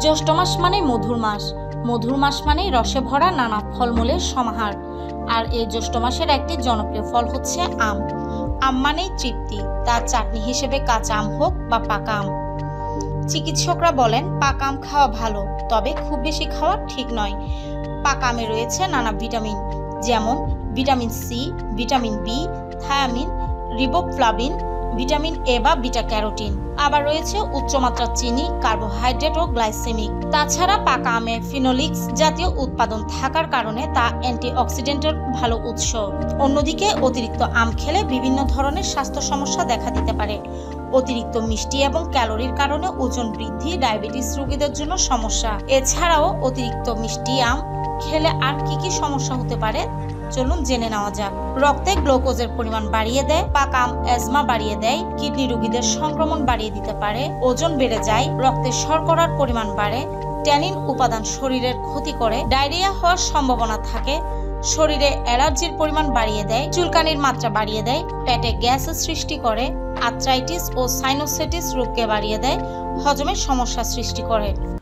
জ্যৈষ্ঠ মাস মানে মধুর মাস। মধুর মাস মানে রসে ভরা নানা ফলমূলের সমাহার। আর এই জ্যৈষ্ঠ মাসের একটি জনপ্রিয় ফল হচ্ছে আম। আম মানেই তৃপ্তি, তার চাটনি হিসেবে কাঁচা আম হোক বা পাকা আম। চিকিৎসকরা বলেন পাকা আম খাওয়া ভালো, তবে খুব বেশি খাওয়া ঠিক নয়। পাকা আমে রয়েছে নানা ভিটামিন, যেমন vitamin C, vitamin B, thiamine, riboflavin, vitamin A বা বিটা ক্যারোটিন। আবার রয়েছে উচ্চমাত্রার চিনি, কার্বোহাইড্রেট ও গ্লাইসেমিক। তাছাড়া পাকা আমে ফিনোলিক্স জাতীয় উৎপাদন থাকার কারণে তা অ্যান্টিঅক্সিডেন্টের ভালো উৎস। অন্যদিকে অতিরিক্ত আম খেলে বিভিন্ন ধরনের স্বাস্থ্য সমস্যা দেখা দিতে পারে। অতিরিক্ত মিষ্টি এবং ক্যালোরির কারণে ওজন বৃদ্ধি ডায়াবেটিস রোগীদের জন্য সমস্যা। এছাড়াও অতিরিক্ত মিষ্টি আম খেলে আর কি সমস্যা হতে পারে চলুন জেনে নেওয়া যাক। রক্তে গ্লুকোজের পরিমাণ বাড়িয়ে দেয়। পাকা আম অ্যাজমা বাড়িয়ে দেয়, কিডনি রোগীদের সংক্রমণ বাড়িয়ে দিতে পারে, ওজন বেড়ে যায়, রক্তে শর্করার পরিমাণ বাড়ে, ট্যানিন উপাদান শরীরের ক্ষতি করে, ডায়রিয়া হওয়ার সম্ভাবনা থাকে, শরীরে অ্যালার্জির পরিমাণ বাড়িয়ে দেয়, চুলকানির মাত্রা বাড়িয়ে দেয়, পেটে গ্যাসের সৃষ্টি করে, আর্থ্রাইটিস ও সাইনোসাইটিস রোগকে বাড়িয়ে দেয়, হজমের সমস্যা সৃষ্টি করে।